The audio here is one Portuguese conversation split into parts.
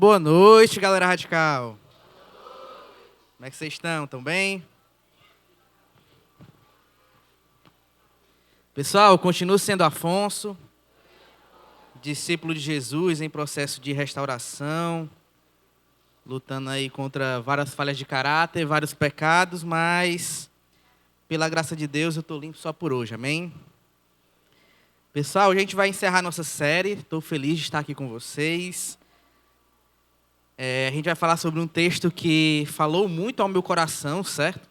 Boa noite, galera radical. Como é que vocês estão? Estão bem? Pessoal, eu continuo sendo Afonso, discípulo de Jesus em processo de restauração, lutando aí contra várias falhas de caráter, vários pecados, mas pela graça de Deus eu estou limpo só por hoje, amém? Pessoal, a gente vai encerrar nossa série, estou feliz de estar aqui com vocês. A gente vai falar sobre um texto que falou muito ao meu coração, certo?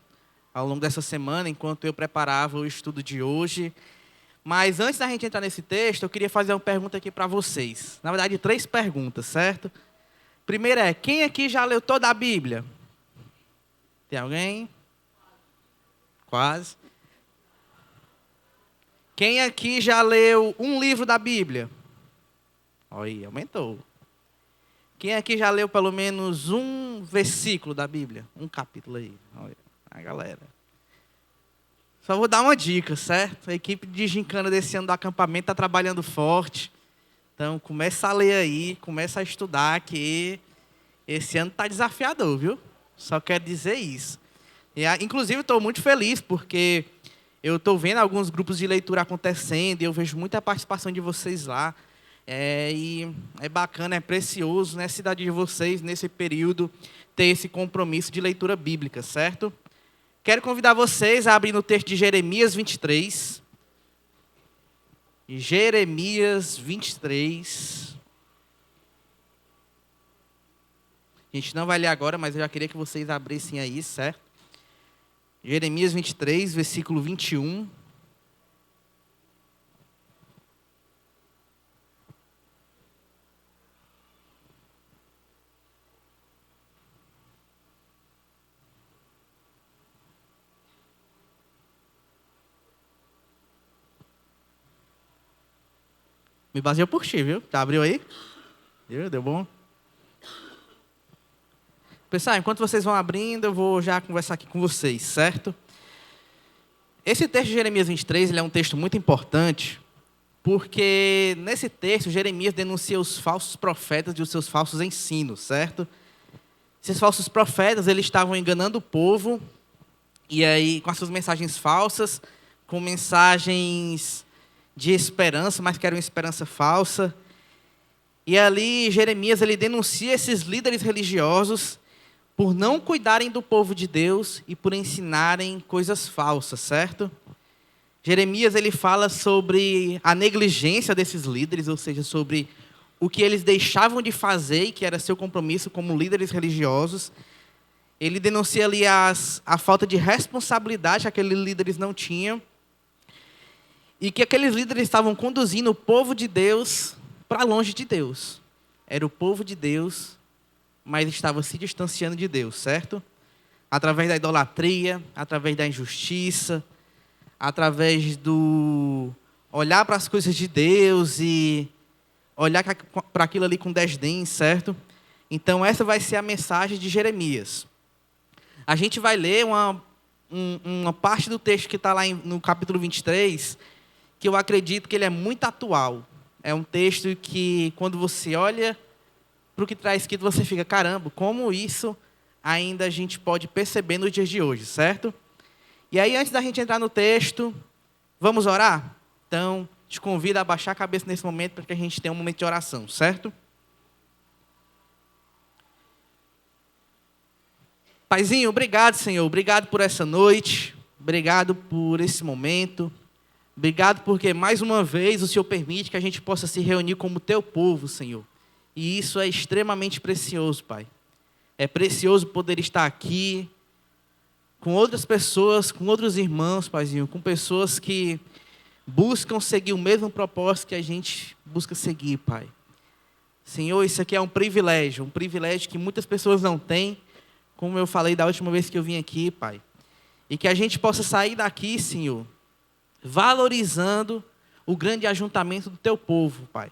Ao longo dessa semana, enquanto eu preparava o estudo de hoje. Mas antes da gente entrar nesse texto, eu queria fazer uma pergunta aqui para vocês. Na verdade, 3 perguntas, certo? Primeira é, quem aqui já leu toda a Bíblia? Tem alguém? Quase. Quem aqui já leu um livro da Bíblia? Olha aí, aumentou. Quem aqui já leu pelo menos um versículo da Bíblia? Um capítulo aí. Olha a galera. Só vou dar uma dica, certo? A equipe de gincana desse ano do acampamento está trabalhando forte. Então, começa a ler aí, começa a estudar, que esse ano está desafiador, viu? Só quero dizer isso. Inclusive, estou muito feliz, porque eu estou vendo alguns grupos de leitura acontecendo, e eu vejo muita participação de vocês lá. E é bacana, é precioso, né, cidade de vocês, nesse período, ter esse compromisso de leitura bíblica, certo? Quero convidar vocês a abrir no texto de Jeremias 23. Jeremias 23. A gente não vai ler agora, mas eu já queria que vocês abrissem aí, certo? Jeremias 23, versículo 21. Me baseou por ti, viu? Tá, abriu aí? Deu bom? Pessoal, enquanto vocês vão abrindo, eu vou já conversar aqui com vocês, certo? Esse texto de Jeremias 23, ele é um texto muito importante, porque nesse texto, Jeremias denuncia os falsos profetas e os seus falsos ensinos, certo? Esses falsos profetas, eles estavam enganando o povo, e aí, com as suas mensagens falsas, com mensagens de esperança, mas que era uma esperança falsa. E ali Jeremias ele denuncia esses líderes religiosos por não cuidarem do povo de Deus e por ensinarem coisas falsas, certo? Jeremias ele fala sobre a negligência desses líderes, ou seja, sobre o que eles deixavam de fazer e que era seu compromisso como líderes religiosos. Ele denuncia ali a falta de responsabilidade que aqueles líderes não tinham. E que aqueles líderes estavam conduzindo o povo de Deus para longe de Deus. Era o povo de Deus, mas estava se distanciando de Deus, certo? Através da idolatria, através da injustiça, através do olhar para as coisas de Deus e olhar para aquilo ali com desdém, certo? Então, essa vai ser a mensagem de Jeremias. A gente vai ler uma parte do texto que está lá no capítulo 23, que eu acredito que ele é muito atual. É um texto que, quando você olha para o que está escrito, você fica, caramba, como isso ainda a gente pode perceber nos dias de hoje, certo? E aí, antes da gente entrar no texto, vamos orar? Então, te convido a baixar a cabeça nesse momento, para que a gente tenha um momento de oração, certo? Paizinho, obrigado, Senhor. Obrigado por essa noite. Obrigado por esse momento. Obrigado porque, mais uma vez, o Senhor permite que a gente possa se reunir como Teu povo, Senhor. E isso é extremamente precioso, Pai. É precioso poder estar aqui com outras pessoas, com outros irmãos, Paizinho, com pessoas que buscam seguir o mesmo propósito que a gente busca seguir, Pai. Senhor, isso aqui é um privilégio que muitas pessoas não têm, como eu falei da última vez que eu vim aqui, Pai. E que a gente possa sair daqui, Senhor, valorizando o grande ajuntamento do Teu povo, Pai.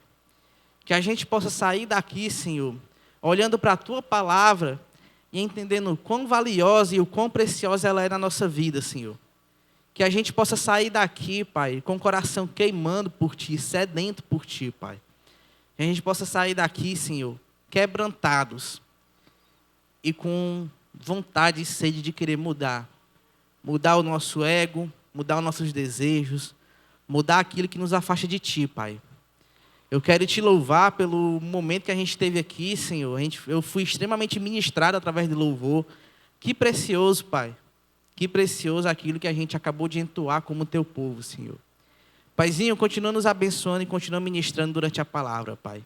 Que a gente possa sair daqui, Senhor, olhando para a Tua palavra e entendendo o quão valiosa e o quão preciosa ela é na nossa vida, Senhor. Que a gente possa sair daqui, Pai, com o coração queimando por Ti, sedento por Ti, Pai. Que a gente possa sair daqui, Senhor, quebrantados e com vontade e sede de querer mudar. Mudar o nosso ego, mudar os nossos desejos, mudar aquilo que nos afasta de Ti, Pai. Eu quero Te louvar pelo momento que a gente teve aqui, Senhor. Eu fui extremamente ministrado através do louvor. Que precioso, Pai. Que precioso aquilo que a gente acabou de entoar como Teu povo, Senhor. Paizinho, continua nos abençoando e continua ministrando durante a palavra, Pai.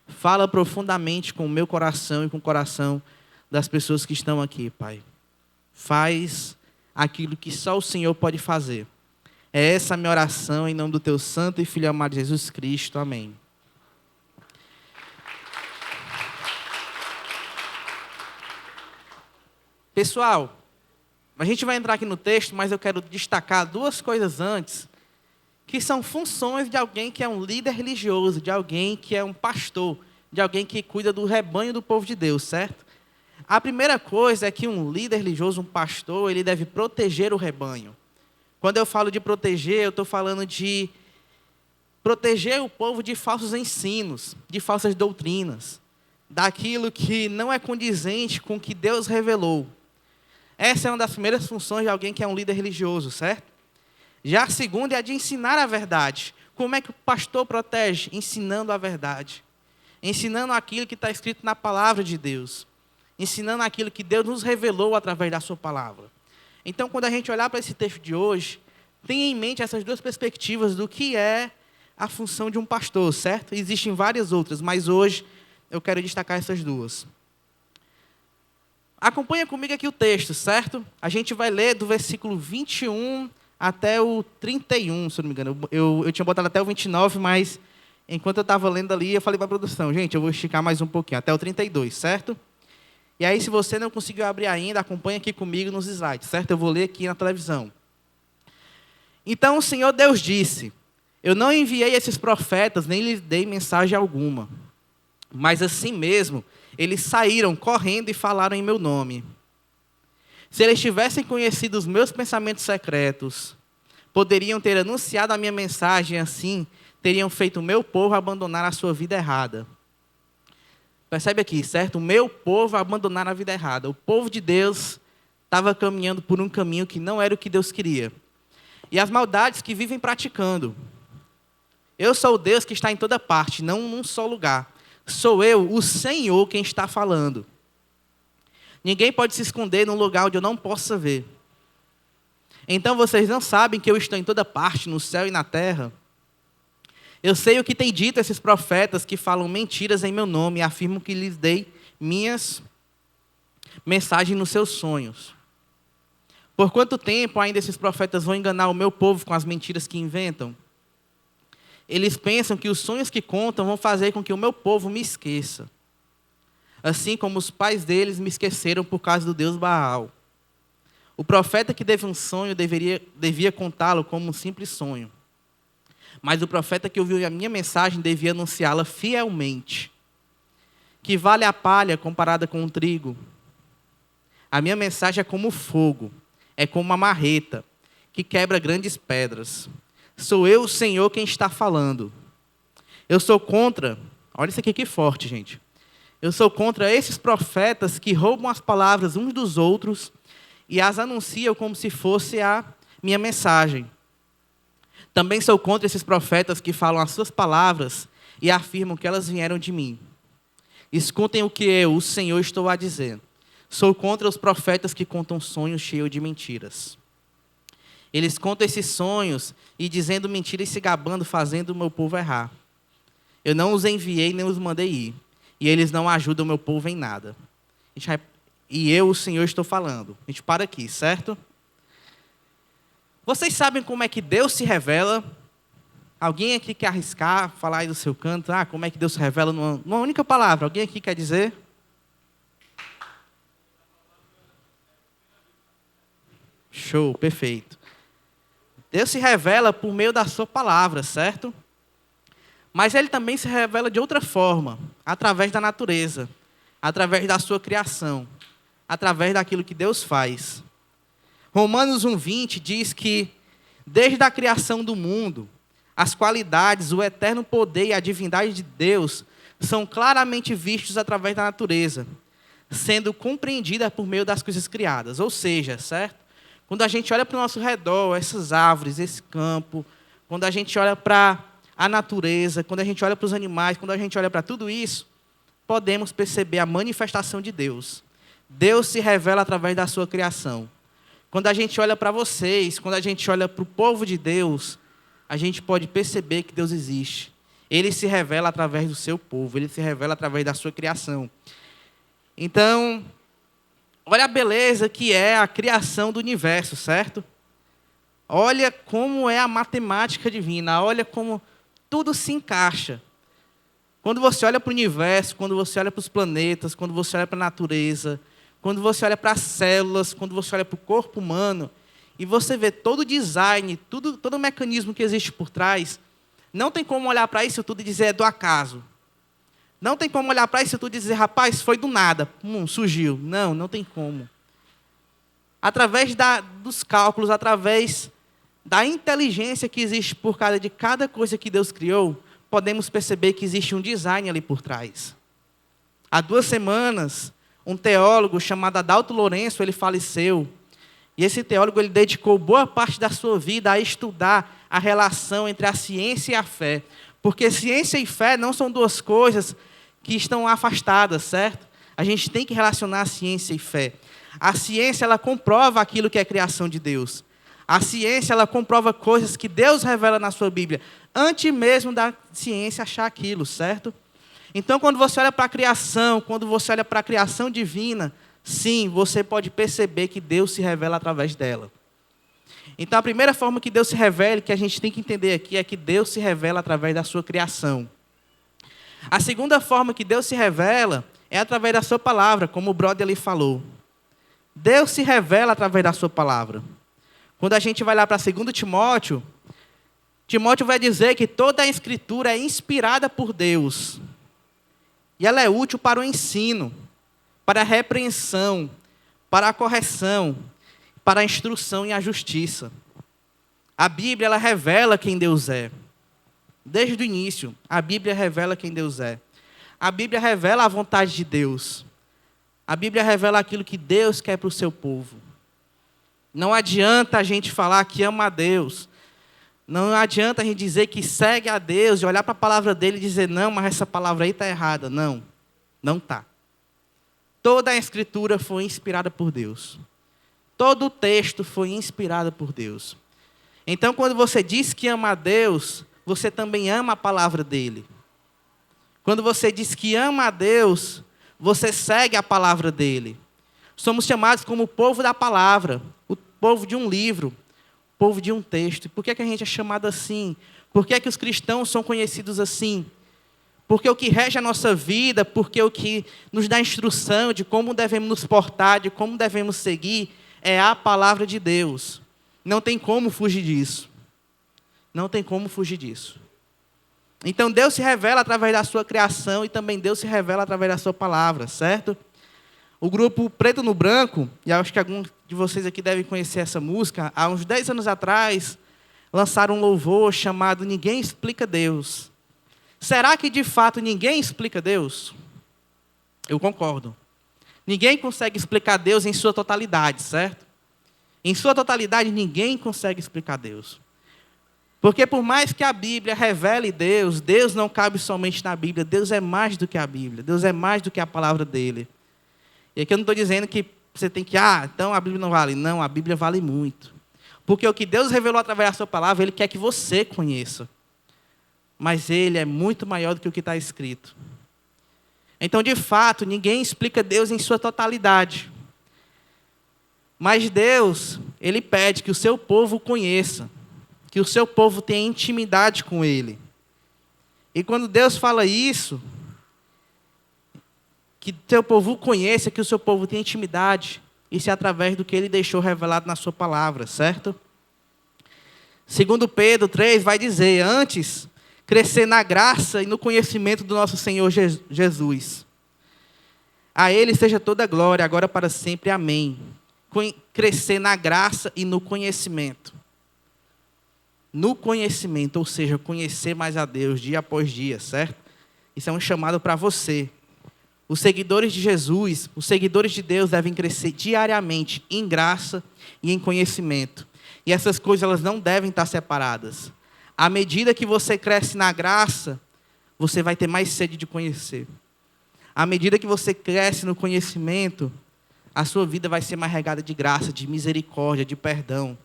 Fala profundamente com o meu coração e com o coração das pessoas que estão aqui, Pai. Faz aquilo que só o Senhor pode fazer. É essa a minha oração em nome do Teu santo e filho amado Jesus Cristo. Amém. Pessoal, a gente vai entrar aqui no texto, mas eu quero destacar duas coisas antes, que são funções de alguém que é um líder religioso, de alguém que é um pastor, de alguém que cuida do rebanho do povo de Deus, certo? A primeira coisa é que um líder religioso, um pastor, ele deve proteger o rebanho. Quando eu falo de proteger, eu estou falando de proteger o povo de falsos ensinos, de falsas doutrinas, daquilo que não é condizente com o que Deus revelou. Essa é uma das primeiras funções de alguém que é um líder religioso, certo? Já a segunda é a de ensinar a verdade. Como é que o pastor protege? Ensinando a verdade. Ensinando aquilo que está escrito na palavra de Deus. Ensinando aquilo que Deus nos revelou através da sua palavra. Então, quando a gente olhar para esse texto de hoje, tenha em mente essas duas perspectivas do que é a função de um pastor, certo? Existem várias outras, mas hoje eu quero destacar essas duas. Acompanha comigo aqui o texto, certo? A gente vai ler do versículo 21 até o 31, se eu não me engano. Eu tinha botado até o 29, mas enquanto eu estava lendo ali, eu falei para a produção, gente, eu vou esticar mais um pouquinho, até o 32, certo? E aí, se você não conseguiu abrir ainda, acompanha aqui comigo nos slides, certo? Eu vou ler aqui na televisão. Então o Senhor Deus disse, eu não enviei esses profetas, nem lhes dei mensagem alguma. Mas assim mesmo, eles saíram correndo e falaram em meu nome. Se eles tivessem conhecido os meus pensamentos secretos, poderiam ter anunciado a minha mensagem assim, teriam feito o meu povo abandonar a sua vida errada. Percebe aqui, certo? O meu povo abandonar a vida errada. O povo de Deus estava caminhando por um caminho que não era o que Deus queria. E as maldades que vivem praticando. Eu sou o Deus que está em toda parte, não num só lugar. Sou eu, o Senhor, quem está falando. Ninguém pode se esconder num lugar onde eu não possa ver. Então vocês não sabem que eu estou em toda parte, no céu e na terra? Eu sei o que tem dito esses profetas que falam mentiras em meu nome e afirmam que lhes dei minhas mensagens nos seus sonhos. Por quanto tempo ainda esses profetas vão enganar o meu povo com as mentiras que inventam? Eles pensam que os sonhos que contam vão fazer com que o meu povo me esqueça. Assim como os pais deles me esqueceram por causa do Deus Baal. O profeta que teve um sonho devia contá-lo como um simples sonho. Mas o profeta que ouviu a minha mensagem devia anunciá-la fielmente. Que vale a palha comparada com o trigo? A minha mensagem é como fogo, é como uma marreta, que quebra grandes pedras. Sou eu, o Senhor, quem está falando. Eu sou contra, olha isso aqui que forte, gente. Eu sou contra esses profetas que roubam as palavras uns dos outros e as anunciam como se fosse a minha mensagem. Também sou contra esses profetas que falam as suas palavras e afirmam que elas vieram de mim. Escutem o que eu, o Senhor, estou a dizer. Sou contra os profetas que contam sonhos cheios de mentiras. Eles contam esses sonhos e dizendo mentiras e se gabando, fazendo o meu povo errar. Eu não os enviei nem os mandei ir. E eles não ajudam o meu povo em nada. E eu, o Senhor, estou falando. A gente para aqui, certo? Vocês sabem como é que Deus se revela? Alguém aqui quer arriscar, falar aí do seu canto? Como é que Deus se revela numa única palavra? Alguém aqui quer dizer? Show, perfeito. Deus se revela por meio da sua palavra, certo? Mas Ele também se revela de outra forma, através da natureza, através da sua criação, através daquilo que Deus faz. Romanos 1:20 diz que, desde a criação do mundo, as qualidades, o eterno poder e a divindade de Deus são claramente vistos através da natureza, sendo compreendida por meio das coisas criadas. Ou seja, certo? Quando a gente olha para o nosso redor, essas árvores, esse campo, quando a gente olha para a natureza, quando a gente olha para os animais, quando a gente olha para tudo isso, podemos perceber a manifestação de Deus. Deus se revela através da sua criação. Quando a gente olha para vocês, quando a gente olha para o povo de Deus, a gente pode perceber que Deus existe. Ele se revela através do seu povo, ele se revela através da sua criação. Então, olha a beleza que é a criação do universo, certo? Olha como é a matemática divina, olha como tudo se encaixa. Quando você olha para o universo, quando você olha para os planetas, quando você olha para a natureza, quando você olha para as células, quando você olha para o corpo humano, e você vê todo o design, todo o mecanismo que existe por trás, não tem como olhar para isso tudo e dizer é do acaso. Não tem como olhar para isso tudo e dizer, rapaz, foi do nada, surgiu. Não, não tem como. Através dos cálculos, através da inteligência que existe por causa de cada coisa que Deus criou, podemos perceber que existe um design ali por trás. Há 2 semanas, um teólogo chamado Adalto Lourenço, ele faleceu. E esse teólogo ele dedicou boa parte da sua vida a estudar a relação entre a ciência e a fé. Porque ciência e fé não são 2 coisas que estão afastadas, certo? A gente tem que relacionar a ciência e fé. A ciência, ela comprova aquilo que é criação de Deus. A ciência, ela comprova coisas que Deus revela na sua Bíblia, antes mesmo da ciência achar aquilo, certo? Então, quando você olha para a criação, quando você olha para a criação divina, sim, você pode perceber que Deus se revela através dela. Então, a primeira forma que Deus se revela, que a gente tem que entender aqui, é que Deus se revela através da sua criação. A segunda forma que Deus se revela é através da sua palavra, como o brother ali falou. Deus se revela através da sua palavra. Quando a gente vai lá para 2 Timóteo, Timóteo vai dizer que toda a Escritura é inspirada por Deus. E ela é útil para o ensino, para a repreensão, para a correção, para a instrução e a justiça. A Bíblia, ela revela quem Deus é. Desde o início, a Bíblia revela quem Deus é. A Bíblia revela a vontade de Deus. A Bíblia revela aquilo que Deus quer para o seu povo. Não adianta a gente falar que ama a Deus. Não adianta a gente dizer que segue a Deus e olhar para a palavra dele e dizer, não, mas essa palavra aí está errada. Não, não está. Toda a Escritura foi inspirada por Deus. Todo o texto foi inspirado por Deus. Então, quando você diz que ama a Deus, você também ama a palavra dele. Quando você diz que ama a Deus, você segue a palavra dele. Somos chamados como o povo da palavra, o povo de um livro, o povo de um texto. Por que a gente é chamado assim? Por que os cristãos são conhecidos assim? Porque o que rege a nossa vida, porque o que nos dá instrução de como devemos nos portar, de como devemos seguir, é a palavra de Deus. Não tem como fugir disso. Não tem como fugir disso. Então, Deus se revela através da sua criação e também Deus se revela através da sua palavra, certo? O grupo Preto no Branco, e acho que alguns de vocês aqui devem conhecer essa música, há uns 10 anos atrás, lançaram um louvor chamado Ninguém Explica Deus. Será que, de fato, ninguém explica Deus? Eu concordo. Ninguém consegue explicar Deus em sua totalidade, certo? Em sua totalidade, ninguém consegue explicar Deus. Porque por mais que a Bíblia revele Deus, Deus não cabe somente na Bíblia. Deus é mais do que a Bíblia. Deus é mais do que a palavra dele. E aqui eu não estou dizendo que você tem que, então a Bíblia não vale. Não, a Bíblia vale muito. Porque o que Deus revelou através da sua palavra, Ele quer que você conheça. Mas Ele é muito maior do que o que está escrito. Então, de fato, ninguém explica Deus em sua totalidade. Mas Deus, Ele pede que o seu povo o conheça. Que o seu povo tenha intimidade com Ele. E quando Deus fala isso, que o seu povo o conheça, que o seu povo tenha intimidade, isso é através do que Ele deixou revelado na sua palavra, certo? Segundo Pedro 3 vai dizer, antes, crescer na graça e no conhecimento do nosso Senhor Jesus. A Ele seja toda a glória, agora para sempre, amém. Crescer na graça e no conhecimento. No conhecimento, ou seja, conhecer mais a Deus dia após dia, certo? Isso é um chamado para você. Os seguidores de Jesus, os seguidores de Deus devem crescer diariamente em graça e em conhecimento. E essas coisas elas não devem estar separadas. À medida que você cresce na graça, você vai ter mais sede de conhecer. À medida que você cresce no conhecimento, a sua vida vai ser mais regada de graça, de misericórdia, de perdão.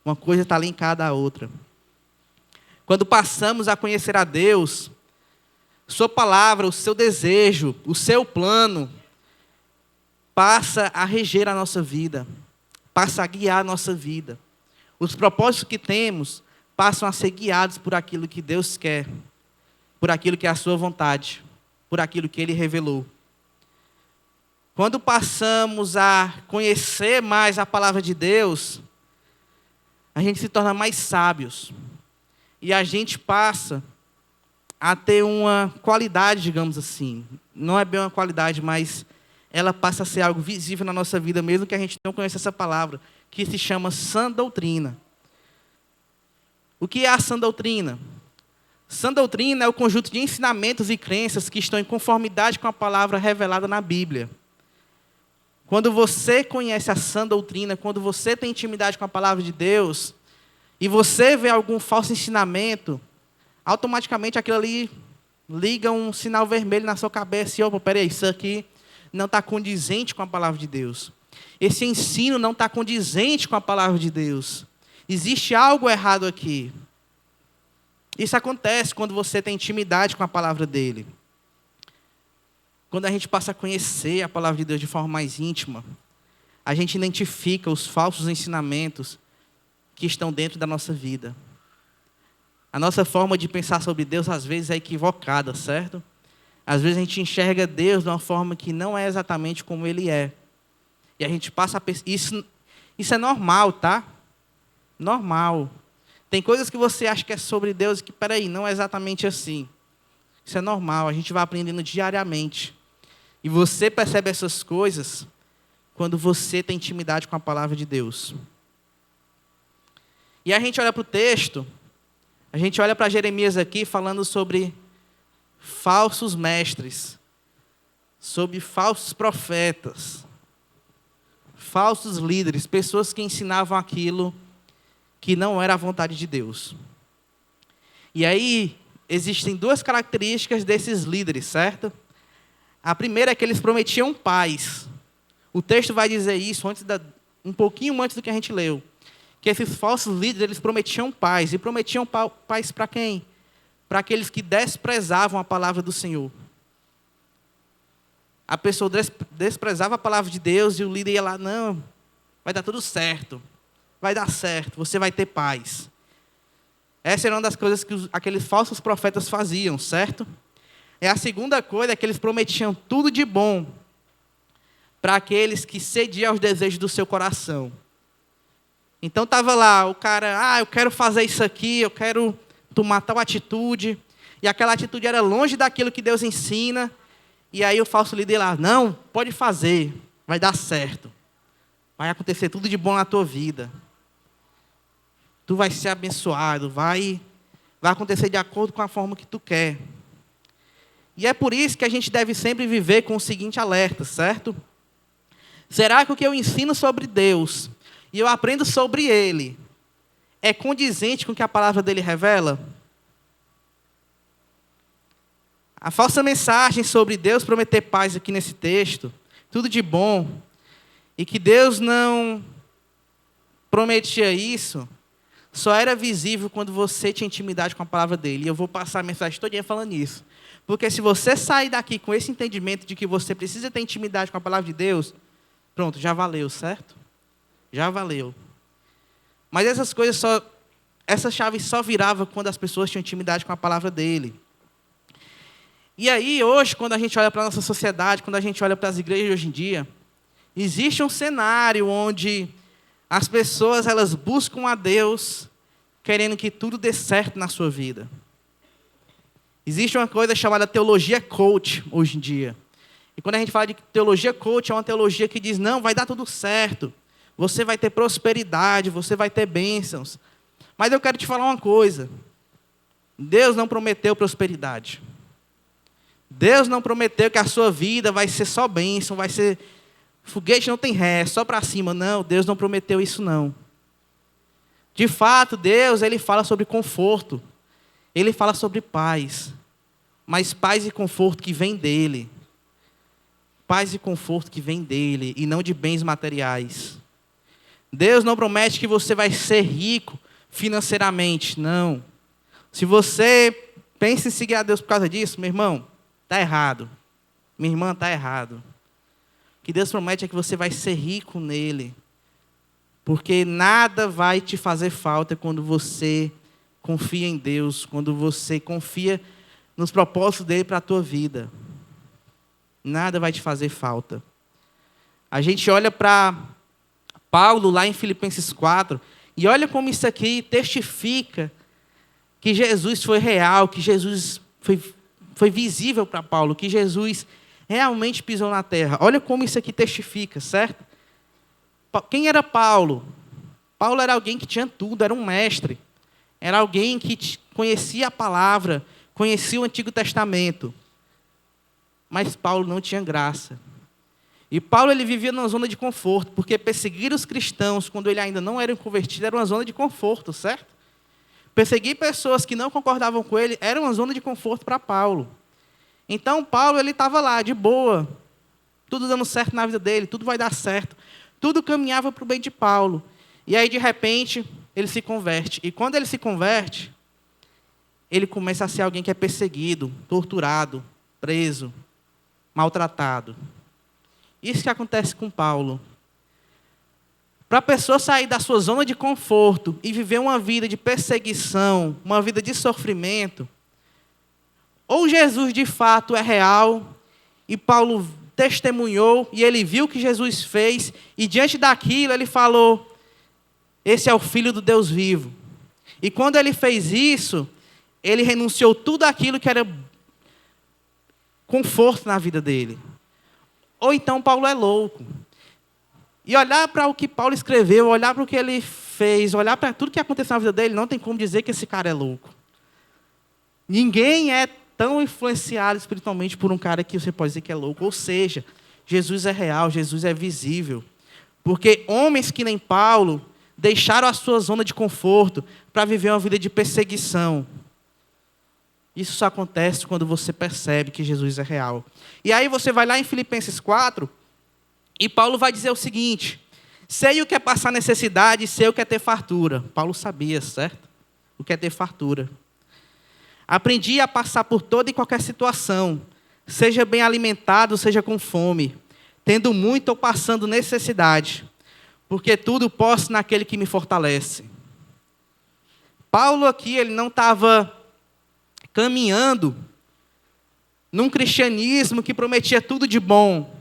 Uma coisa está linkada à outra. Quando passamos a conhecer a Deus, sua palavra, o seu desejo, o seu plano, passa a reger a nossa vida, passa a guiar a nossa vida. Os propósitos que temos passam a ser guiados por aquilo que Deus quer, por aquilo que é a sua vontade, por aquilo que Ele revelou. Quando passamos a conhecer mais a palavra de Deus, a gente se torna mais sábios. E a gente passa a ter uma qualidade, digamos assim. Não é bem uma qualidade, mas ela passa a ser algo visível na nossa vida, mesmo que a gente não conheça essa palavra, que se chama sã doutrina. O que é a sã doutrina? Sã doutrina é o conjunto de ensinamentos e crenças que estão em conformidade com a palavra revelada na Bíblia. Quando você conhece a sã doutrina, quando você tem intimidade com a palavra de Deus, e você vê algum falso ensinamento, automaticamente aquilo ali liga um sinal vermelho na sua cabeça e, opa, peraí, isso aqui não está condizente com a palavra de Deus. Esse ensino não está condizente com a palavra de Deus. Existe algo errado aqui. Isso acontece quando você tem intimidade com a palavra dele. Quando a gente passa a conhecer a palavra de Deus de forma mais íntima, a gente identifica os falsos ensinamentos que estão dentro da nossa vida. A nossa forma de pensar sobre Deus, às vezes, é equivocada, certo? Às vezes a gente enxerga Deus de uma forma que não é exatamente como Ele é. E a gente passa a pensar... Isso é normal, tá? Normal. Tem coisas que você acha que é sobre Deus e que, peraí, não é exatamente assim. Isso é normal, a gente vai aprendendo diariamente. E você percebe essas coisas quando você tem intimidade com a palavra de Deus. E a gente olha para o texto, a gente olha para Jeremias aqui falando sobre falsos mestres, sobre falsos profetas, falsos líderes, pessoas que ensinavam aquilo que não era a vontade de Deus. E aí, existem duas características desses líderes, certo? A primeira é que eles prometiam paz. O texto vai dizer isso um pouquinho antes do que a gente leu. Que esses falsos líderes, eles prometiam paz. E prometiam paz para quem? Para aqueles que desprezavam a palavra do Senhor. A pessoa desprezava a palavra de Deus e o líder ia lá, não, vai dar tudo certo. Vai dar certo, você vai ter paz. Essa era uma das coisas que aqueles falsos profetas faziam, certo? E a segunda coisa é que eles prometiam tudo de bom para aqueles que cediam aos desejos do seu coração. Então estava lá o cara, eu quero fazer isso aqui, eu quero tomar tal atitude. E aquela atitude era longe daquilo que Deus ensina. E aí o falso líder lá, não, pode fazer, vai dar certo. Vai acontecer tudo de bom na tua vida. Tu vai ser abençoado, vai acontecer de acordo com a forma que tu quer. E é por isso que a gente deve sempre viver com o seguinte alerta, certo? Será que o que eu ensino sobre Deus e eu aprendo sobre Ele é condizente com o que a palavra dele revela? A falsa mensagem sobre Deus prometer paz aqui nesse texto, tudo de bom, e que Deus não prometia isso, só era visível quando você tinha intimidade com a palavra dele. E eu vou passar a mensagem todinha falando isso. Porque se você sair daqui com esse entendimento de que você precisa ter intimidade com a palavra de Deus, pronto, já valeu, certo? Já valeu. Mas essa chave só virava quando as pessoas tinham intimidade com a palavra dele. E aí, hoje, quando a gente olha para a nossa sociedade, quando a gente olha para as igrejas de hoje em dia, existe um cenário onde as pessoas elas buscam a Deus querendo que tudo dê certo na sua vida. Existe uma coisa chamada teologia coach hoje em dia. E quando a gente fala de teologia coach, é uma teologia que diz, não, vai dar tudo certo. Você vai ter prosperidade, você vai ter bênçãos. Mas eu quero te falar uma coisa. Deus não prometeu prosperidade. Deus não prometeu que a sua vida vai ser só bênção, vai ser foguete não tem ré, só para cima. Não, Deus não prometeu isso não. De fato, Deus, Ele fala sobre conforto. Ele fala sobre paz. Mas paz e conforto que vem dEle. Paz e conforto que vem dEle e não de bens materiais. Deus não promete que você vai ser rico financeiramente, não. Se você pensa em seguir a Deus por causa disso, meu irmão, está errado. Minha irmã, está errado. O que Deus promete é que você vai ser rico nele. Porque nada vai te fazer falta quando você confia em Deus, quando você confia nos propósitos dele para a tua vida. Nada vai te fazer falta. A gente olha para Paulo lá em Filipenses 4, e olha como isso aqui testifica que Jesus foi real, que Jesus foi visível para Paulo, que Jesus realmente pisou na terra. Olha como isso aqui testifica, certo? Quem era Paulo? Paulo era alguém que tinha tudo, era um mestre. Era alguém que conhecia a palavra, conhecia o Antigo Testamento. Mas Paulo não tinha graça. E Paulo ele vivia numa zona de conforto, porque perseguir os cristãos, quando ele ainda não era convertido, era uma zona de conforto, certo? Perseguir pessoas que não concordavam com ele era uma zona de conforto para Paulo. Então, Paulo ele estava lá, de boa, tudo dando certo na vida dele, tudo vai dar certo. Tudo caminhava para o bem de Paulo. E aí, de repente, ele se converte. E quando ele se converte, ele começa a ser alguém que é perseguido, torturado, preso, maltratado. Isso que acontece com Paulo. Para a pessoa sair da sua zona de conforto e viver uma vida de perseguição, uma vida de sofrimento, ou Jesus de fato é real, e Paulo testemunhou, e ele viu o que Jesus fez, e diante daquilo ele falou, esse é o Filho do Deus vivo. E quando ele fez isso, ele renunciou tudo aquilo que era conforto na vida dele. Ou então Paulo é louco. E olhar para o que Paulo escreveu, olhar para o que ele fez, olhar para tudo que aconteceu na vida dele, não tem como dizer que esse cara é louco. Ninguém é tão influenciado espiritualmente por um cara que você pode dizer que é louco. Ou seja, Jesus é real, Jesus é visível. Porque homens que nem Paulo deixaram a sua zona de conforto para viver uma vida de perseguição. Isso só acontece quando você percebe que Jesus é real. E aí você vai lá em Filipenses 4, e Paulo vai dizer o seguinte, sei o que é passar necessidade, sei o que é ter fartura. Paulo sabia, certo? O que é ter fartura. Aprendi a passar por toda e qualquer situação, seja bem alimentado, seja com fome, tendo muito ou passando necessidade, porque tudo posso naquele que me fortalece. Paulo aqui, ele não estava caminhando num cristianismo que prometia tudo de bom,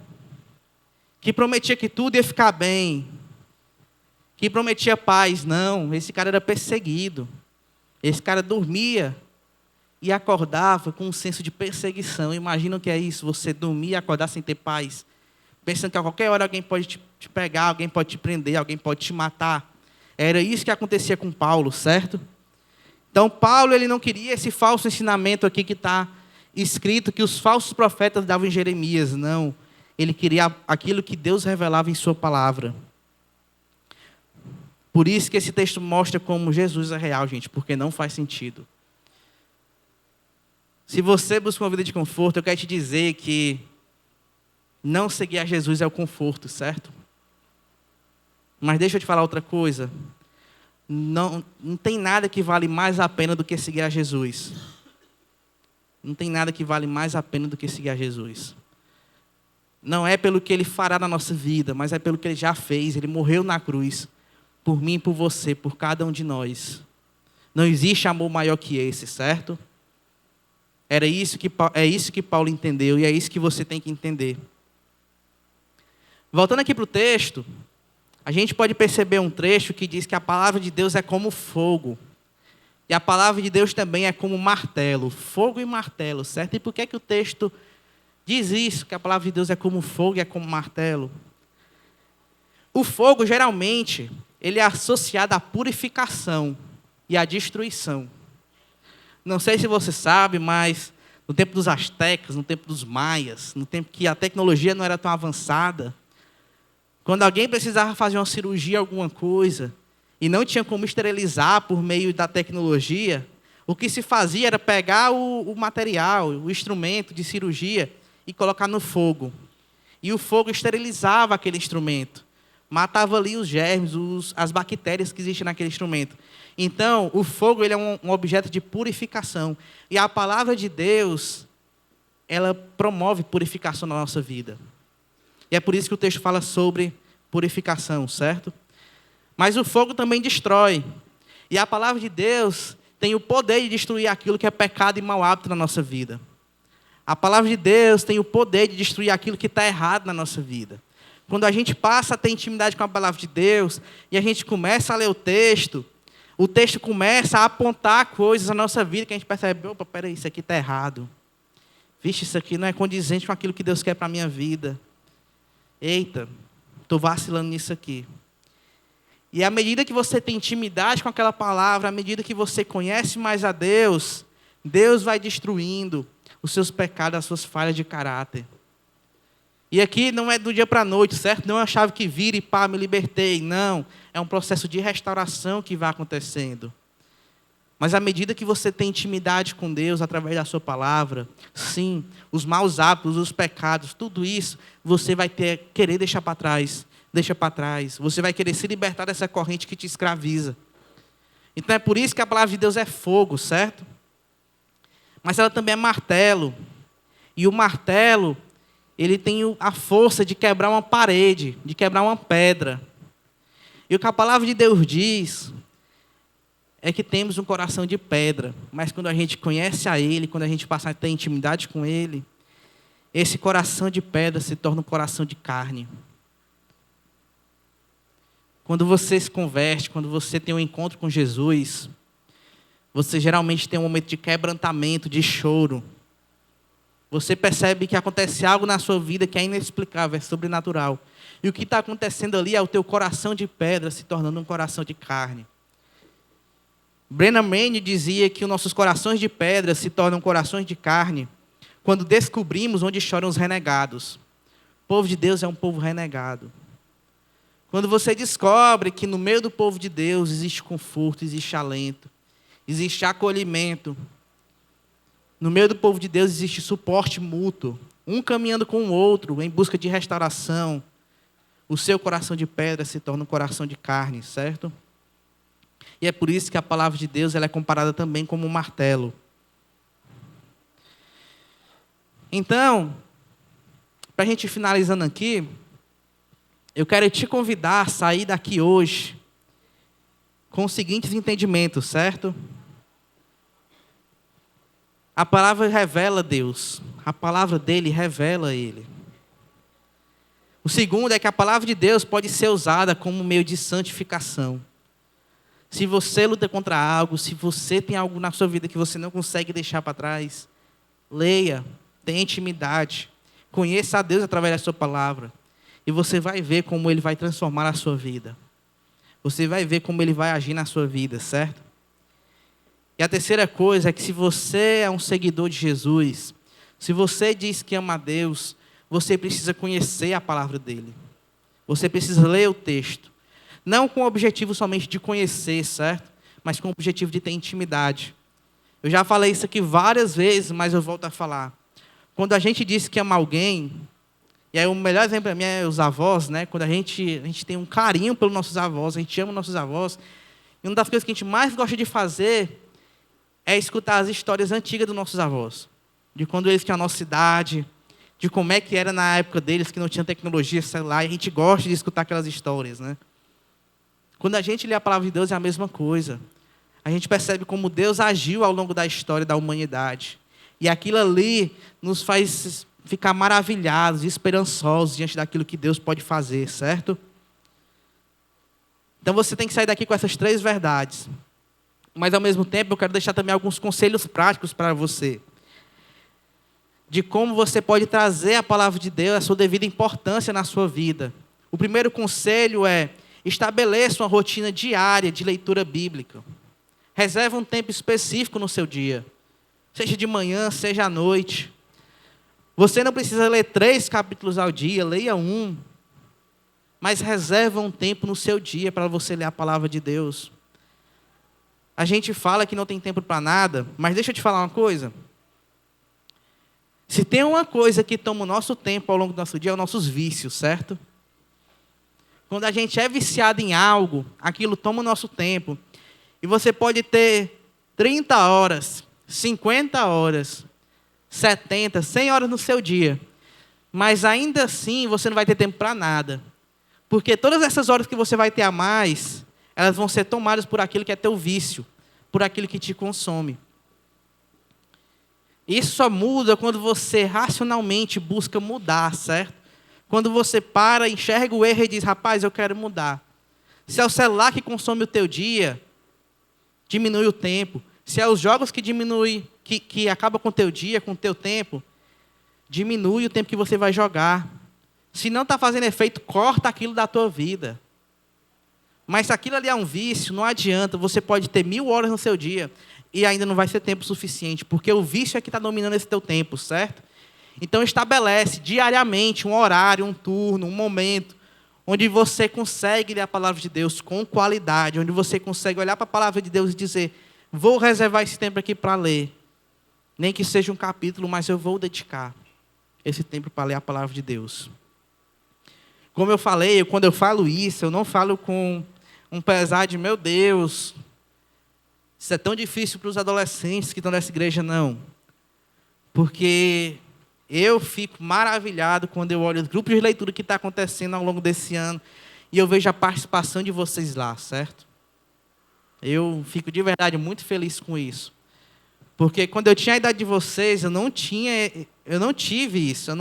que prometia que tudo ia ficar bem, que prometia paz. Não, esse cara era perseguido. Esse cara dormia e acordava com um senso de perseguição. Imagina o que é isso, você dormir e acordar sem ter paz, pensando que a qualquer hora alguém pode te pegar, alguém pode te prender, alguém pode te matar. Era isso que acontecia com Paulo, certo? Então, Paulo ele não queria esse falso ensinamento aqui que está escrito, que os falsos profetas davam em Jeremias. Não, ele queria aquilo que Deus revelava em sua palavra. Por isso que esse texto mostra como Jesus é real, gente, porque não faz sentido. Se você busca uma vida de conforto, eu quero te dizer que não seguir a Jesus é o conforto, certo? Mas deixa eu te falar outra coisa. Não tem nada que vale mais a pena do que seguir a Jesus. Não tem nada que vale mais a pena do que seguir a Jesus. Não é pelo que Ele fará na nossa vida, mas é pelo que Ele já fez. Ele morreu na cruz, por mim e por você, por cada um de nós. Não existe amor maior que esse, certo? É isso que Paulo entendeu e é isso que você tem que entender. Voltando aqui para o texto, a gente pode perceber um trecho que diz que a palavra de Deus é como fogo. E a palavra de Deus também é como martelo. Fogo e martelo, certo? E por que o texto diz isso? Que a palavra de Deus é como fogo e é como martelo? O fogo, geralmente, ele é associado à purificação e à destruição. Não sei se você sabe, mas no tempo dos astecas, no tempo dos maias, no tempo que a tecnologia não era tão avançada, quando alguém precisava fazer uma cirurgia, alguma coisa, e não tinha como esterilizar por meio da tecnologia, o que se fazia era pegar o material, o instrumento de cirurgia e colocar no fogo. E o fogo esterilizava aquele instrumento. Matava ali os germes, as bactérias que existem naquele instrumento. Então, o fogo ele é um objeto de purificação. E a palavra de Deus, ela promove purificação na nossa vida. E é por isso que o texto fala sobre purificação, certo? Mas o fogo também destrói. E a palavra de Deus tem o poder de destruir aquilo que é pecado e mau hábito na nossa vida. A palavra de Deus tem o poder de destruir aquilo que está errado na nossa vida. Quando a gente passa a ter intimidade com a palavra de Deus e a gente começa a ler o texto começa a apontar coisas na nossa vida que a gente percebe, opa, peraí, isso aqui está errado. Vixe, isso aqui não é condizente com aquilo que Deus quer para a minha vida. Eita, estou vacilando nisso aqui. E à medida que você tem intimidade com aquela palavra, à medida que você conhece mais a Deus, Deus vai destruindo os seus pecados, as suas falhas de caráter. E aqui não é do dia para a noite, certo? Não é uma chave que vira e pá, me libertei. Não, é um processo de restauração que vai acontecendo. Mas à medida que você tem intimidade com Deus, através da sua palavra, sim, os maus hábitos, os pecados, tudo isso, você vai querer deixar para trás. Deixa para trás. Você vai querer se libertar dessa corrente que te escraviza. Então é por isso que a palavra de Deus é fogo, certo? Mas ela também é martelo. E o martelo, ele tem a força de quebrar uma parede, de quebrar uma pedra. E o que a palavra de Deus diz é que temos um coração de pedra. Mas quando a gente conhece a Ele, quando a gente passa a ter intimidade com Ele, esse coração de pedra se torna um coração de carne. Quando você se converte, quando você tem um encontro com Jesus, você geralmente tem um momento de quebrantamento, de choro. Você percebe que acontece algo na sua vida que é inexplicável, é sobrenatural. E o que está acontecendo ali é o teu coração de pedra se tornando um coração de carne. Brennan Manning dizia que os nossos corações de pedra se tornam corações de carne quando descobrimos onde choram os renegados. O povo de Deus é um povo renegado. Quando você descobre que no meio do povo de Deus existe conforto, existe alento, existe acolhimento. No meio do povo de Deus existe suporte mútuo, um caminhando com o outro em busca de restauração. O seu coração de pedra se torna um coração de carne, certo? E é por isso que a palavra de Deus ela é comparada também como um martelo. Então, para a gente ir finalizando aqui, eu quero te convidar a sair daqui hoje com os seguintes entendimentos, certo? A palavra revela Deus. A palavra dele revela Ele. O segundo é que a palavra de Deus pode ser usada como meio de santificação. Se você luta contra algo, se você tem algo na sua vida que você não consegue deixar para trás, leia, tenha intimidade, conheça a Deus através da sua palavra. E você vai ver como Ele vai transformar a sua vida. Você vai ver como Ele vai agir na sua vida, certo? E a terceira coisa é que se você é um seguidor de Jesus, se você diz que ama a Deus, você precisa conhecer a palavra dEle. Você precisa ler o texto. Não com o objetivo somente de conhecer, certo? Mas com o objetivo de ter intimidade. Eu já falei isso aqui várias vezes, mas eu volto a falar. Quando a gente diz que ama alguém, e aí o melhor exemplo para mim é os avós, né? Quando a gente tem um carinho pelos nossos avós, a gente ama nossos avós, e uma das coisas que a gente mais gosta de fazer é escutar as histórias antigas dos nossos avós. De quando eles tinham a nossa idade, de como é que era na época deles, que não tinha tecnologia, celular, e a gente gosta de escutar aquelas histórias, né? Quando a gente lê a palavra de Deus é a mesma coisa. A gente percebe como Deus agiu ao longo da história da humanidade. E aquilo ali nos faz ficar maravilhados, esperançosos diante daquilo que Deus pode fazer, certo? Então você tem que sair daqui com essas 3 verdades. Mas ao mesmo tempo eu quero deixar também alguns conselhos práticos para você. De como você pode trazer a palavra de Deus, a sua devida importância na sua vida. O primeiro conselho é: estabeleça uma rotina diária de leitura bíblica. Reserve um tempo específico no seu dia. seja de manhã, seja à noite. Você não precisa ler 3 capítulos ao dia, leia 1. Mas reserva um tempo no seu dia para você ler a palavra de Deus. A gente fala que não tem tempo para nada, mas deixa eu te falar uma coisa. Se tem uma coisa que toma o nosso tempo ao longo do nosso dia, é os nossos vícios, certo? Quando a gente é viciado em algo, aquilo toma o nosso tempo. E você pode ter 30 horas, 50 horas, 70, 100 horas no seu dia. Mas ainda assim, você não vai ter tempo para nada. Porque todas essas horas que você vai ter a mais, elas vão ser tomadas por aquilo que é teu vício, por aquilo que te consome. Isso só muda quando você racionalmente busca mudar, certo? Quando você para, enxerga o erro e diz, rapaz, eu quero mudar. Se é o celular que consome o teu dia, diminui o tempo. Se é os jogos que acabam com o teu dia, com o teu tempo, diminui o tempo que você vai jogar. Se não está fazendo efeito, corta aquilo da tua vida. Mas se aquilo ali é um vício, não adianta. Você pode ter 1000 horas no seu dia e ainda não vai ser tempo suficiente, porque o vício é que está dominando esse teu tempo, certo? Então estabelece diariamente um horário, um turno, um momento, onde você consegue ler a palavra de Deus com qualidade, onde você consegue olhar para a palavra de Deus e dizer, vou reservar esse tempo aqui para ler. Nem que seja um capítulo, mas eu vou dedicar esse tempo para ler a palavra de Deus. Como eu falei, quando eu falo isso, eu não falo com um pesar de, meu Deus, isso é tão difícil para os adolescentes que estão nessa igreja, não. Porque eu fico maravilhado quando eu olho os grupos de leitura que está acontecendo ao longo desse ano e eu vejo a participação de vocês lá, certo? Eu fico de verdade muito feliz com isso. Porque quando eu tinha a idade de vocês, eu não tive isso.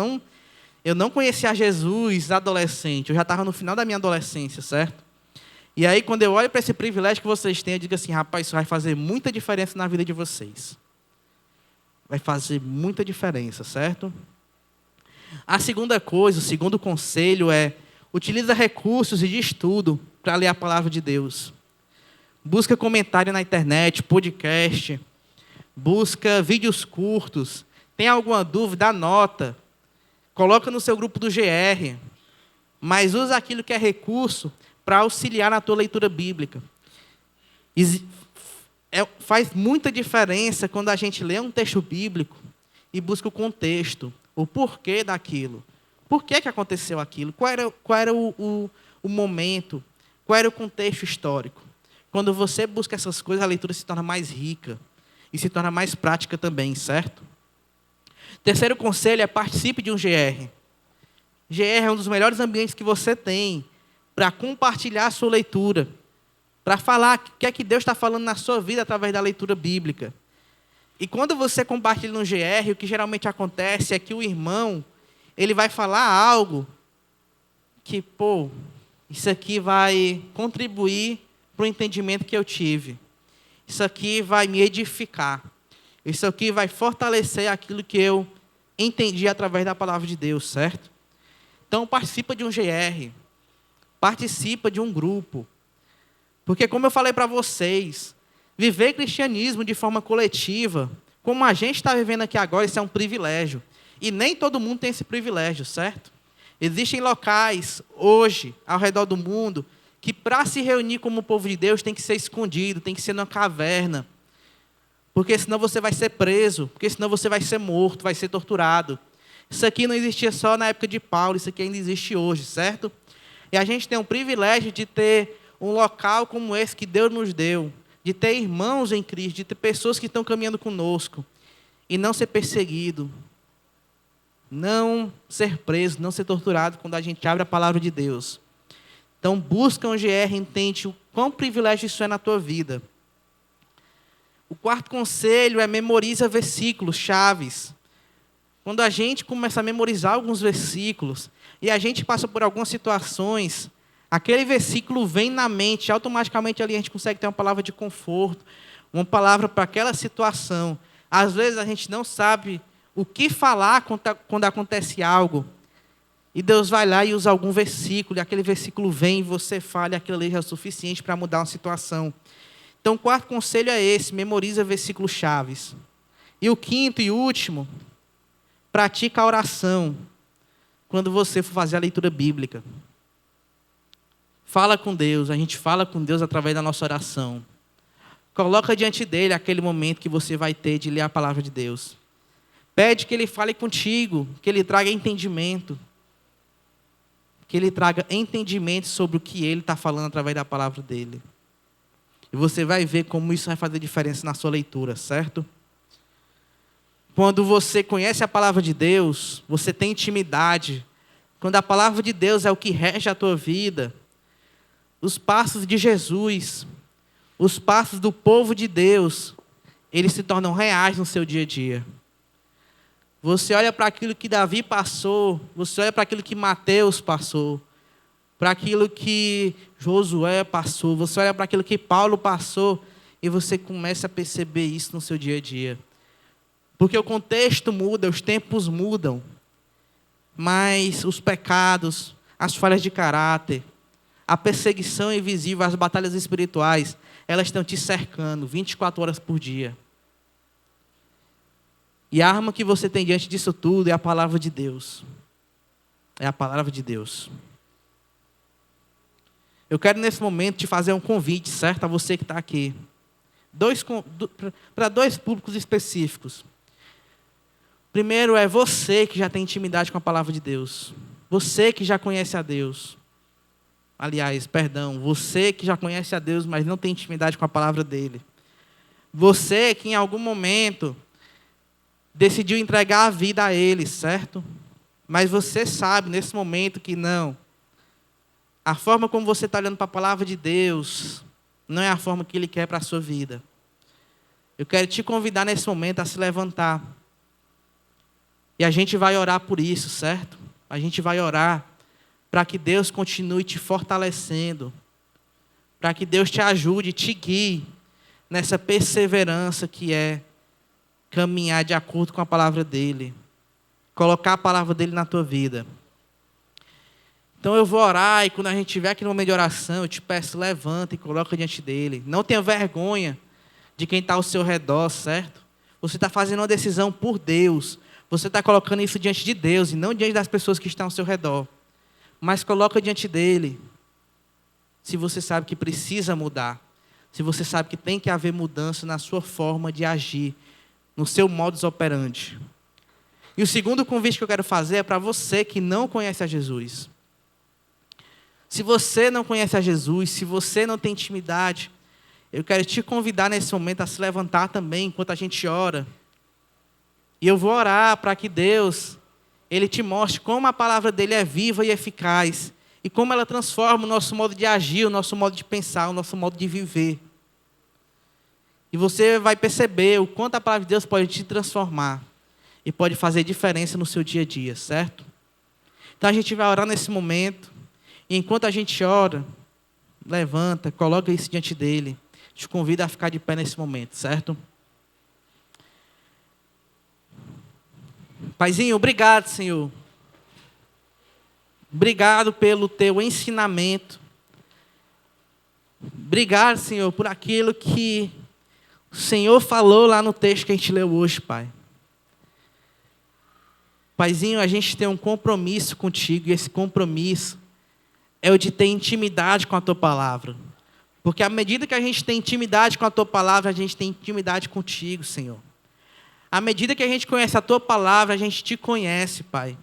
Eu não conhecia Jesus adolescente. Eu já estava no final da minha adolescência, certo? E aí, quando eu olho para esse privilégio que vocês têm, eu digo assim, rapaz, isso vai fazer muita diferença na vida de vocês. Vai fazer muita diferença, certo? A segunda coisa, o segundo conselho é, utiliza recursos de estudo para ler a palavra de Deus. Busca comentário na internet, podcast, busca vídeos curtos. Tem alguma dúvida, anota. Coloca no seu grupo do GR. Mas usa aquilo que é recurso para auxiliar na tua leitura bíblica. Faz muita diferença quando a gente lê um texto bíblico e busca o contexto, o porquê daquilo. Por que aconteceu aquilo? Qual era o momento? Qual era o contexto histórico? Quando você busca essas coisas, a leitura se torna mais rica e se torna mais prática também, certo? Terceiro conselho é participe de um GR. GR é um dos melhores ambientes que você tem para compartilhar a sua leitura, para falar o que é que Deus está falando na sua vida através da leitura bíblica. E quando você compartilha no GR, o que geralmente acontece é que o irmão, ele vai falar algo que, isso aqui vai contribuir para o entendimento que eu tive. Isso aqui vai me edificar. Isso aqui vai fortalecer aquilo que eu entendi através da palavra de Deus, certo? Então, participa de um GR. Participa de um grupo. Porque, como eu falei para vocês, viver cristianismo de forma coletiva, como a gente está vivendo aqui agora, isso é um privilégio. E nem todo mundo tem esse privilégio, certo? Existem locais, hoje, ao redor do mundo, que para se reunir como povo de Deus tem que ser escondido, tem que ser numa caverna. Porque senão você vai ser preso, porque senão você vai ser morto, vai ser torturado. Isso aqui não existia só na época de Paulo, isso aqui ainda existe hoje, certo? E a gente tem o privilégio de ter um local como esse que Deus nos deu, de ter irmãos em Cristo, de ter pessoas que estão caminhando conosco, e não ser perseguido, não ser preso, não ser torturado quando a gente abre a palavra de Deus. Então, busca um GR, entende o quão privilégio isso é na tua vida. O quarto conselho é memoriza versículos chaves. Quando a gente começa a memorizar alguns versículos e a gente passa por algumas situações, aquele versículo vem na mente, automaticamente ali a gente consegue ter uma palavra de conforto, uma palavra para aquela situação. Às vezes a gente não sabe o que falar quando acontece algo. E Deus vai lá e usa algum versículo, e aquele versículo vem e você fala, e aquilo ali já é o suficiente para mudar uma situação. Então, o quarto conselho é esse, memoriza versículos chaves. E o quinto e último, pratica a oração quando você for fazer a leitura bíblica. Fala com Deus, a gente fala com Deus através da nossa oração. Coloca diante dele aquele momento que você vai ter de ler a palavra de Deus. Pede que ele fale contigo, que ele traga entendimento. Que ele traga entendimento sobre o que ele está falando através da palavra dele. E você vai ver como isso vai fazer diferença na sua leitura, certo? Quando você conhece a palavra de Deus, você tem intimidade. Quando a palavra de Deus é o que rege a tua vida, os passos de Jesus, os passos do povo de Deus, eles se tornam reais no seu dia a dia. Você olha para aquilo que Davi passou, você olha para aquilo que Mateus passou, para aquilo que Josué passou, você olha para aquilo que Paulo passou, e você começa a perceber isso no seu dia a dia. Porque o contexto muda, os tempos mudam, mas os pecados, as falhas de caráter, a perseguição invisível, as batalhas espirituais, elas estão te cercando 24 horas por dia. E a arma que você tem diante disso tudo é a palavra de Deus. É a palavra de Deus. Eu quero nesse momento te fazer um convite, certo? A você que está aqui. Para dois públicos específicos. Primeiro é você que já tem intimidade com a palavra de Deus. Você que já conhece a Deus. Aliás, perdão, você que já conhece a Deus, mas não tem intimidade com a palavra dele. Você que em algum momento decidiu entregar a vida a ele, certo? Mas você sabe nesse momento que não. A forma como você está olhando para a palavra de Deus não é a forma que ele quer para a sua vida. Eu quero te convidar nesse momento a se levantar. E a gente vai orar por isso, certo? A gente vai orar para que Deus continue te fortalecendo. Para que Deus te ajude, te guie nessa perseverança que é caminhar de acordo com a palavra dele. Colocar a palavra dele na tua vida. Então eu vou orar e quando a gente estiver aqui no momento de oração, eu te peço, levanta e coloca diante dele. Não tenha vergonha de quem está ao seu redor, certo? Você está fazendo uma decisão por Deus. Você está colocando isso diante de Deus e não diante das pessoas que estão ao seu redor. Mas coloca diante dele. Se você sabe que precisa mudar. Se você sabe que tem que haver mudança na sua forma de agir. No seu modus operandi. E o segundo convite que eu quero fazer é para você que não conhece a Jesus. Se você não conhece a Jesus, se você não tem intimidade, eu quero te convidar nesse momento a se levantar também enquanto a gente ora. E eu vou orar para que Deus, ele te mostre como a palavra dele é viva e eficaz. E como ela transforma o nosso modo de agir, o nosso modo de pensar, o nosso modo de viver. E você vai perceber o quanto a palavra de Deus pode te transformar. E pode fazer diferença no seu dia a dia, certo? Então a gente vai orar nesse momento. E enquanto a gente ora, levanta, coloca isso diante dele. Te convido a ficar de pé nesse momento, certo? Paizinho, obrigado, Senhor. Obrigado pelo teu ensinamento. Obrigado, Senhor, por aquilo que o Senhor falou lá no texto que a gente leu hoje, Pai. Paizinho, a gente tem um compromisso contigo, e esse compromisso é o de ter intimidade com a tua palavra. Porque à medida que a gente tem intimidade com a tua palavra, a gente tem intimidade contigo, Senhor. À medida que a gente conhece a tua palavra, a gente te conhece, Pai.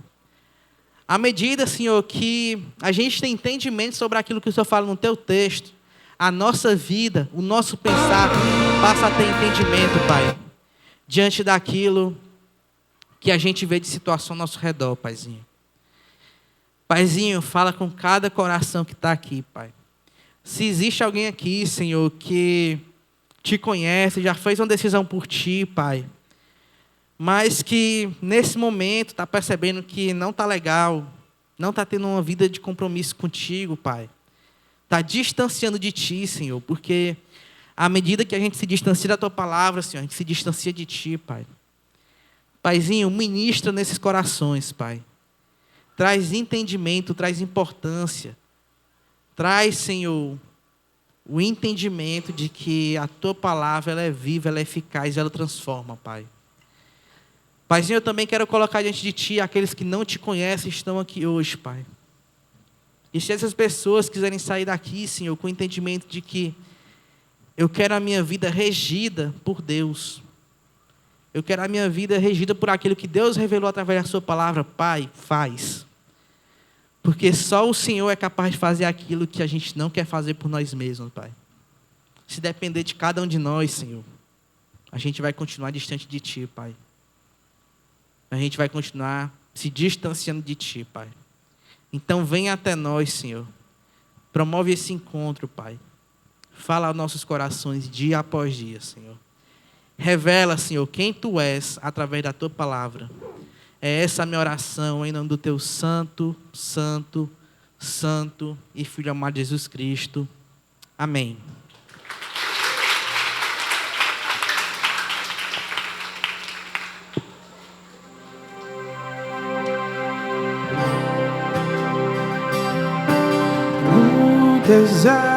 À medida, Senhor, que a gente tem entendimento sobre aquilo que o Senhor fala no teu texto, a nossa vida, o nosso pensar, passa a ter entendimento, Pai, diante daquilo que a gente vê de situação ao nosso redor, Paizinho. Paizinho, fala com cada coração que está aqui, Pai. Se existe alguém aqui, Senhor, que te conhece, já fez uma decisão por ti, Pai, mas que nesse momento está percebendo que não está legal, não está tendo uma vida de compromisso contigo, Pai. Está distanciando de ti, Senhor, porque à medida que a gente se distancia da tua palavra, Senhor, a gente se distancia de ti, Pai. Paizinho, ministra nesses corações, Pai. Traz entendimento, traz importância. Traz, Senhor, o entendimento de que a tua palavra ela é viva, ela é eficaz, ela transforma, Pai. Paizinho, eu também quero colocar diante de Ti aqueles que não Te conhecem estão aqui hoje, Pai. E se essas pessoas quiserem sair daqui, Senhor, com o entendimento de que eu quero a minha vida regida por Deus. Eu quero a minha vida regida por aquilo que Deus revelou através da Sua palavra. Pai, faz. Porque só o Senhor é capaz de fazer aquilo que a gente não quer fazer por nós mesmos, Pai. Se depender de cada um de nós, Senhor, a gente vai continuar distante de Ti, Pai. A gente vai continuar se distanciando de Ti, Pai. Então venha até nós, Senhor. Promove esse encontro, Pai. Fala aos nossos corações dia após dia, Senhor. Revela, Senhor, quem Tu és através da Tua palavra. É essa a minha oração em nome do Teu santo, santo, santo e Filho amado Jesus Cristo. Amém. Desire